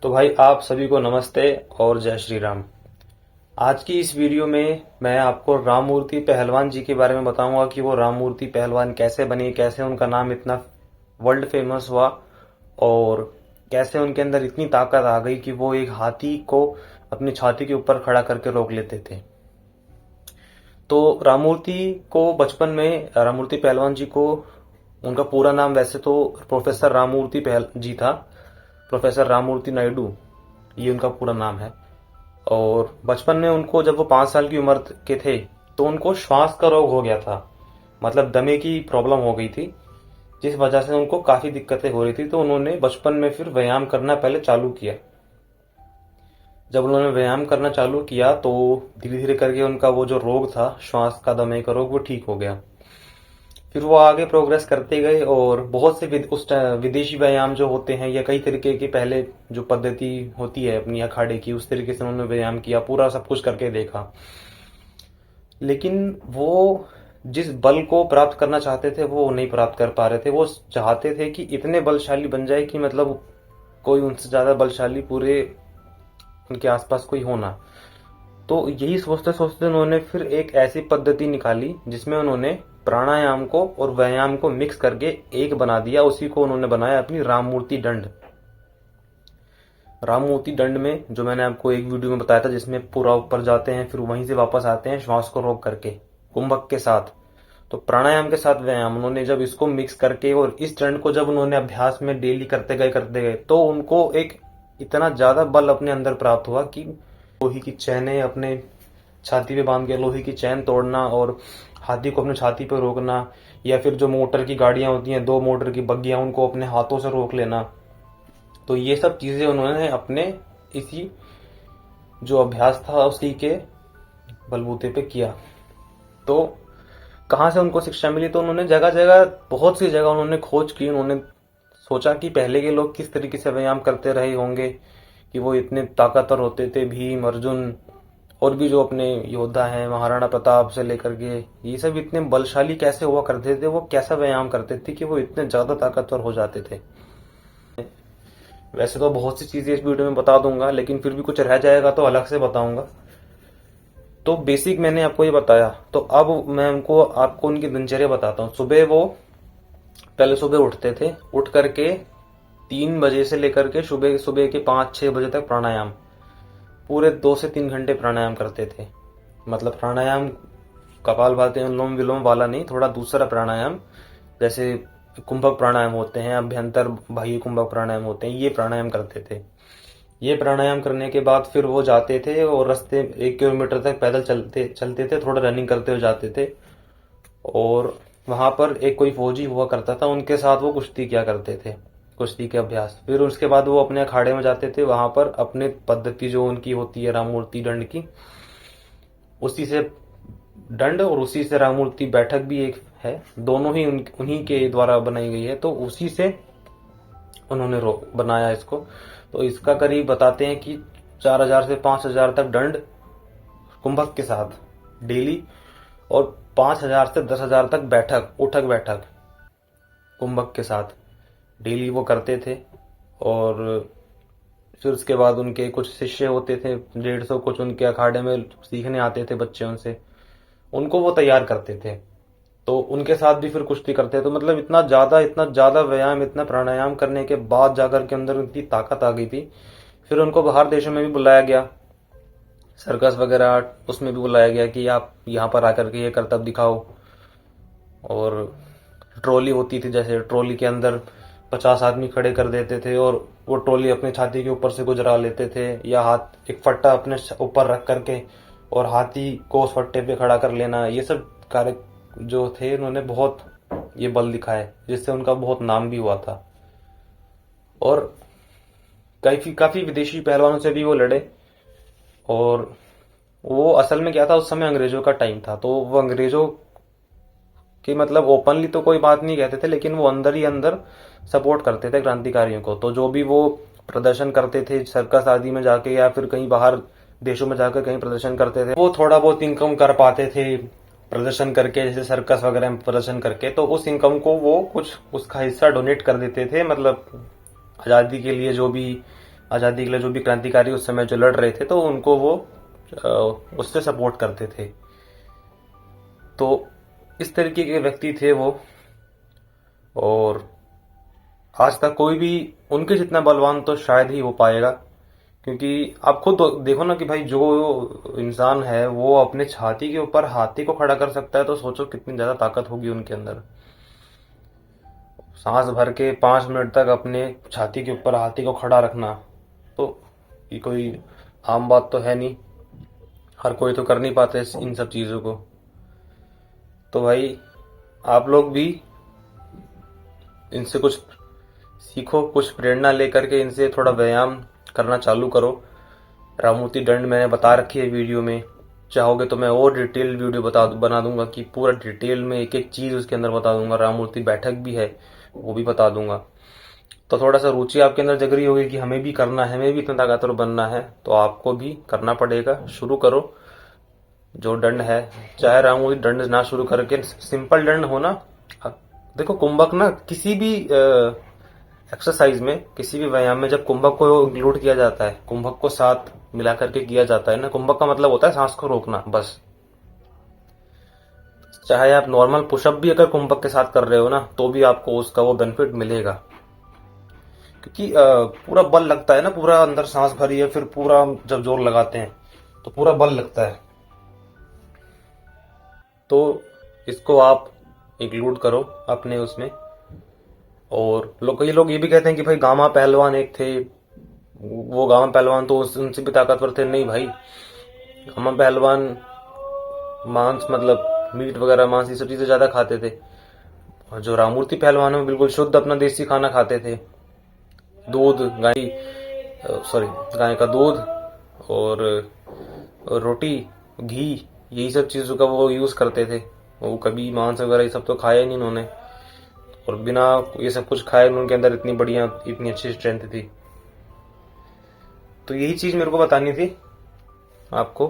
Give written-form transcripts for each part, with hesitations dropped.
तो भाई आप सभी को नमस्ते और जय श्री राम। आज की इस वीडियो में मैं आपको राम मूर्ति पहलवान जी के बारे में बताऊंगा कि वो राम मूर्ति पहलवान कैसे बने, कैसे उनका नाम इतना वर्ल्ड फेमस हुआ और कैसे उनके अंदर इतनी ताकत आ गई कि वो एक हाथी को अपनी छाती के ऊपर खड़ा करके रोक लेते थे। तो राम मूर्ति को बचपन में राम मूर्ति पहलवान जी को, उनका पूरा नाम वैसे तो प्रोफेसर राम मूर्ति पहल जी था, प्रोफेसर राममूर्ति नायडू, ये उनका पूरा नाम है। और बचपन में उनको, जब वो 5 साल की उम्र के थे, तो उनको श्वास का रोग हो गया था, मतलब दमे की प्रॉब्लम हो गई थी, जिस वजह से उनको काफी दिक्कतें हो रही थी। तो उन्होंने बचपन में फिर व्यायाम करना पहले चालू किया। जब उन्होंने व्यायाम करना चालू किया तो धीरे धीरे करके उनका वो जो रोग था, श्वास का, दमे का रोग, वो ठीक हो गया। फिर वो आगे प्रोग्रेस करते गए और बहुत से विदेशी व्यायाम जो होते हैं या कई तरीके की पहले जो पद्धति होती है अपनी अखाड़े की, उस तरीके से उन्होंने व्यायाम किया, पूरा सब कुछ करके देखा। लेकिन वो जिस बल को प्राप्त करना चाहते थे वो नहीं प्राप्त कर पा रहे थे। वो चाहते थे कि इतने बलशाली बन जाए कि मतलब कोई उनसे ज्यादा बलशाली पूरे उनके आसपास कोई होना। तो यही सोचते सोचते उन्होंने फिर एक ऐसी पद्धति निकाली जिसमें उन्होंने प्राणायाम को और व्यायाम को मिक्स करके एक बना दिया। उसी को उन्होंने बनाया अपनी राम मूर्ति दंड। राम मूर्ति दंड में, जो मैंने आपको एक वीडियो में बताया था, जिसमें पूरा ऊपर जाते हैं फिर वहीं से वापस आते हैं श्वास को रोक करके कुंभक के साथ, तो प्राणायाम के साथ व्यायाम, उन्होंने जब इसको मिक्स करके और इस दंड को जब उन्होंने अभ्यास में डेली करते गए तो उनको एक इतना ज्यादा बल अपने अंदर प्राप्त हुआ कि लोहे की चैनें अपने छाती पे बांध के लोहे की चैन तोड़ना और हाथी को अपने छाती पे रोकना, या फिर जो मोटर की गाड़ियां होती हैं, 2 मोटर की बग्गियां, उनको अपने हाथों से रोक लेना। तो ये सब चीजें उन्होंने अपने इसी जो अभ्यास था उसी के बलबूते पे किया। तो कहाँ से उनको शिक्षा मिली? तो उन्होंने जगह जगह, बहुत सी जगह उन्होंने खोज की। उन्होंने सोचा कि पहले के लोग किस तरीके से व्यायाम करते रहे होंगे कि वो इतने ताकतवर होते थे, भीम, अर्जुन और भी जो अपने योद्धा हैं, महाराणा प्रताप से लेकर के, ये सब इतने बलशाली कैसे हुआ करते थे, वो कैसा व्यायाम करते थे कि वो इतने ज्यादा ताकतवर हो जाते थे। वैसे तो बहुत सी चीजें इस वीडियो में बता दूंगा, लेकिन फिर भी कुछ रह जाएगा तो अलग से बताऊंगा। तो बेसिक मैंने आपको ये बताया। तो अब मैं आपको उनकी दिनचर्या बताता हूँ। सुबह वो पहले सुबह उठते थे, उठ करके 3 बजे से लेकर के सुबह सुबह के 5-6 बजे तक प्राणायाम, पूरे 2 से 3 घंटे प्राणायाम करते थे। मतलब प्राणायाम कपालभाति अनुलोम विलोम वाला नहीं, थोड़ा दूसरा प्राणायाम, जैसे कुंभक प्राणायाम होते हैं, अभ्यंतर बाह्य कुंभक प्राणायाम होते हैं, ये प्राणायाम करते थे। ये प्राणायाम करने के बाद फिर वो जाते थे और रास्ते 1 किलोमीटर तक पैदल चलते थे, थोड़ा रनिंग करते हुए जाते थे। और वहां पर एक कोई फौजी हुआ करता था, उनके साथ वो कुश्ती किया करते थे, कुश्ती के अभ्यास। फिर उसके बाद वो अपने अखाड़े में जाते थे, वहां पर अपने पद्धति जो उनकी होती है राममूर्ति दंड की, उसी से दंड और उसी से राममूर्ति बैठक भी एक है, दोनों ही उन्हीं के द्वारा बनाई गई है। तो उसी से उन्होंने बनाया इसको। तो इसका करीब बताते हैं कि 4000 से 5000 तक दंड कुंभक के साथ डेली, और 5000 से 10,000 तक बैठक, उठक बैठक कुंभक के साथ डेली वो करते थे। और फिर उसके बाद उनके कुछ शिष्य होते थे, 150, कुछ उनके अखाड़े में सीखने आते थे बच्चे, उनसे उनको वो तैयार करते थे। तो उनके साथ भी फिर कुश्ती करते थे। तो मतलब इतना ज्यादा व्यायाम, इतना प्राणायाम करने के बाद जाकर के अंदर उनकी ताकत आ गई थी। फिर उनको बाहर देशों में भी बुलाया गया, सर्कस वगैरह, उसमें भी बुलाया गया कि आप यहाँ पर आकर के ये करतब दिखाओ। और ट्रॉली होती थी, जैसे ट्रॉली के अंदर 50 आदमी खड़े कर देते थे और वो ट्रॉली अपने छाती के ऊपर से गुजरा लेते थे, या हाथ एक फट्टा अपने ऊपर रख करके और हाथी को उस फट्टे पे खड़ा कर लेना। ये सब कार्य जो थे, उन्होंने बहुत ये बल दिखाए, जिससे उनका बहुत नाम भी हुआ था। और काफी विदेशी पहलवानों से भी वो लड़े। और वो असल में क्या था, उस समय अंग्रेजों का टाइम था, तो वो अंग्रेजों कि मतलब ओपनली तो कोई बात नहीं कहते थे, लेकिन वो अंदर ही अंदर सपोर्ट करते थे क्रांतिकारियों को। तो जो भी वो प्रदर्शन करते थे सर्कस आदि में जाके, या फिर कहीं बाहर देशों में जाकर कहीं प्रदर्शन करते थे, वो थोड़ा बहुत इनकम कर पाते थे प्रदर्शन करके, जैसे सर्कस वगैरह में प्रदर्शन करके। तो उस इनकम को वो कुछ उसका हिस्सा डोनेट कर देते थे, मतलब आजादी के लिए जो भी आज़ादी के लिए जो भी क्रांतिकारी उस समय जो लड़ रहे थे तो उनको वो उससे सपोर्ट करते थे। तो इस तरीके के व्यक्ति थे वो। और आज तक कोई भी उनके जितना बलवान तो शायद ही हो पाएगा, क्योंकि आप खुद देखो ना कि भाई जो इंसान है वो अपने छाती के ऊपर हाथी को खड़ा कर सकता है, तो सोचो कितनी ज्यादा ताकत होगी उनके अंदर। सांस भर के 5 मिनट तक अपने छाती के ऊपर हाथी को खड़ा रखना, तो ये कोई आम बात तो है नहीं, हर कोई तो कर नहीं पाते इन सब चीजों को। तो भाई आप लोग भी इनसे कुछ सीखो, कुछ प्रेरणा लेकर के इनसे थोड़ा व्यायाम करना चालू करो। राममूर्ति दंड मैंने बता रखी है वीडियो में, चाहोगे तो मैं और डिटेल वीडियो बना दूंगा कि पूरा डिटेल में एक एक चीज उसके अंदर बता दूंगा। राममूर्ति बैठक भी है, वो भी बता दूंगा। तो थोड़ा सा रुचि आपके अंदर जग रही होगी कि हमें भी करना है, हमें भी इतना ताकतवर बनना है, तो आपको भी करना पड़ेगा। शुरू करो जो दंड है, चाहे राममूर्ति दंड ना शुरू करके सिंपल दंड हो ना। देखो कुंभक ना किसी भी एक्सरसाइज में, किसी भी व्यायाम में जब कुंभक को इंक्लूड किया जाता है, कुंभक को साथ मिला करके किया जाता है ना, कुंभक का मतलब होता है सांस को रोकना बस। चाहे आप नॉर्मल पुशअप भी अगर कुंभक के साथ कर रहे हो ना, तो भी आपको उसका वो बेनिफिट मिलेगा, क्योंकि पूरा बल लगता है ना, पूरा अंदर सांस भरी है, फिर पूरा जब जोर लगाते हैं तो पूरा बल लगता है। तो इसको आप इंक्लूड करो अपने उसमें। और कई लोग ये भी कहते हैं कि भाई गामा पहलवान एक थे, वो गामा पहलवान तो उनसे भी ताकतवर थे। नहीं भाई, गामा पहलवान मांस मतलब मीट वगैरह, मांस, ये सब चीजें ज्यादा खाते थे। और जो राममूर्ति पहलवान है बिल्कुल शुद्ध अपना देसी खाना खाते थे। दूध, गाय का दूध और रोटी, घी, यही सब चीजों का वो यूज करते थे। वो कभी मांस वगैरह ये सब तो खाया नहीं उन्होंने, और बिना ये सब कुछ खाए उनके अंदर इतनी बढ़िया, इतनी अच्छी स्ट्रेंथ थी। तो यही चीज मेरे को बतानी थी आपको।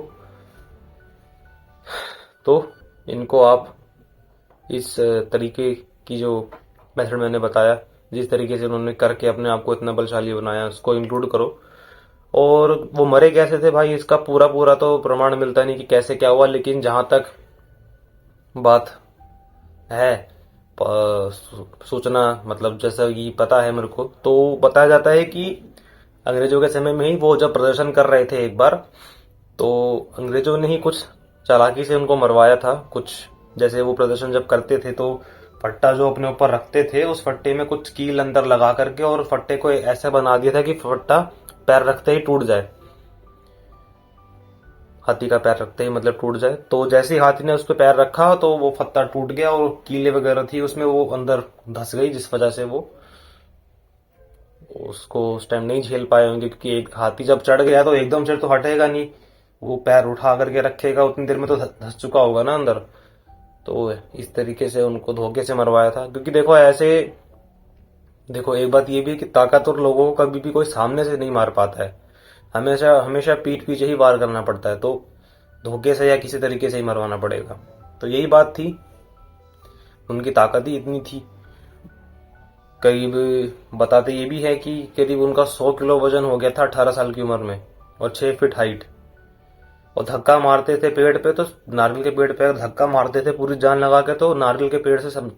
तो इनको आप इस तरीके की जो मेथड मैंने बताया, जिस तरीके से उन्होंने करके अपने आप को इतना बलशाली बनाया, उसको इंक्लूड करो। और वो मरे कैसे थे भाई, इसका पूरा पूरा तो प्रमाण मिलता नहीं कि कैसे क्या हुआ, लेकिन जहां तक बात है, सूचना मतलब जैसा कि पता है मेरे को, तो बताया जाता है कि अंग्रेजों के समय में ही वो जब प्रदर्शन कर रहे थे एक बार, तो अंग्रेजों ने ही कुछ चालाकी से उनको मरवाया था। कुछ जैसे वो प्रदर्शन जब करते थे तो फट्टा जो अपने ऊपर रखते थे, उस फट्टे में कुछ कील अंदर लगा करके और फट्टे को ऐसा बना दिया था कि फट्टा पैर रखते ही टूट जाए। हाथी का पैर रखते ही मतलब टूट जाए। तो जैसे ही हाथी ने उस पर पैर रखा तो वो फत्ता टूट गया, और कीले वगैरह थी उसमें, वो अंदर धंस गई, जिस वजह से वो उसको उस टाइम नहीं झेल पाए होंगे। क्योंकि एक हाथी जब चढ़ गया तो एकदम से तो हटेगा नहीं, वो पैर उठा करके रखेगा, उतनी देर में तो धंस चुका होगा ना अंदर। तो इस तरीके से उनको धोखे से मरवाया था। क्योंकि देखो एक बात ये भी है कि ताकतवर लोगों को कभी भी कोई सामने से नहीं मार पाता है, हमेशा हमेशा पीठ पीछे ही वार करना पड़ता है। तो धोखे से या किसी तरीके से ही मरवाना पड़ेगा। तो यही बात थी, उनकी ताकत ही इतनी थी। करीब बताते ये भी है कि करीब उनका 100 किलो वजन हो गया था 18 साल की उम्र में, और 6 फीट हाइट। और धक्का मारते थे पेड़ पे, तो नारियल के पेड़ पे धक्का मारते थे पूरी जान लगा के, तो नारियल के पेड़ से सब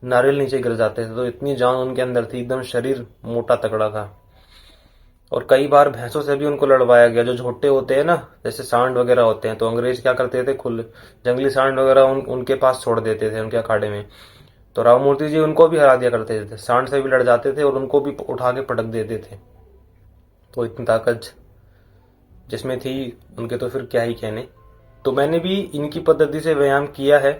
नारियल नीचे गिर जाते थे। तो इतनी जान उनके अंदर थी, एकदम शरीर मोटा तगड़ा था। और कई बार भैंसों से भी उनको लड़वाया गया, जो झोटे होते हैं ना, जैसे सांड वगैरह होते हैं, तो अंग्रेज क्या करते थे, खुले जंगली सांड वगैरह उनके पास छोड़ देते थे, उनके अखाड़े में। तो राममूर्ति जी उनको भी हरा दिया करते थे, सांड से भी लड़ जाते थे और उनको भी उठा के पटक देते थे। तो इतनी ताकत जिसमें थी उनके, तो फिर क्या ही कहने। तो मैंने भी इनकी पद्धति से व्यायाम किया है,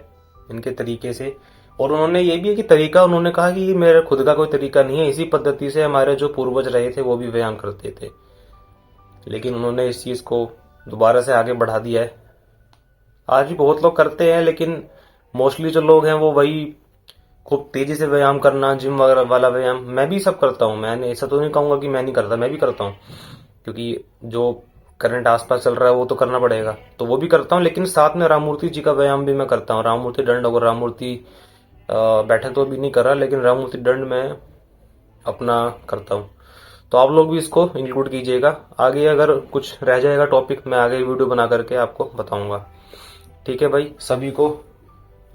इनके तरीके से। और उन्होंने ये भी है कि तरीका, उन्होंने कहा कि ये मेरा खुद का कोई तरीका नहीं है, इसी पद्धति से हमारे जो पूर्वज रहे थे वो भी व्यायाम करते थे। लेकिन उन्होंने इस चीज को दोबारा से आगे बढ़ा दिया है। आज भी बहुत लोग करते हैं, लेकिन मोस्टली जो लोग हैं वो वही खूब तेजी से व्यायाम करना, जिम वगैरह वाला व्यायाम। मैं भी सब करता हूँ, मैंने ऐसा तो नहीं कहूंगा कि मैं नहीं करता, मैं भी करता हूँ, क्योंकि जो करंट आसपास चल रहा है वो तो करना पड़ेगा, तो वो भी करता हूँ। लेकिन साथ में राममूर्ति जी का व्यायाम भी मैं करता हूँ। राममूर्ति दंड और राममूर्ति बैठक तो भी नहीं कर रहा, लेकिन राममूर्ति दंड में अपना करता हूँ। तो आप लोग भी इसको इंक्लूड कीजिएगा। आगे अगर कुछ रह जाएगा टॉपिक, मैं आगे वीडियो बना करके आपको बताऊंगा। ठीक है भाई, सभी को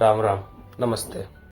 राम राम, नमस्ते।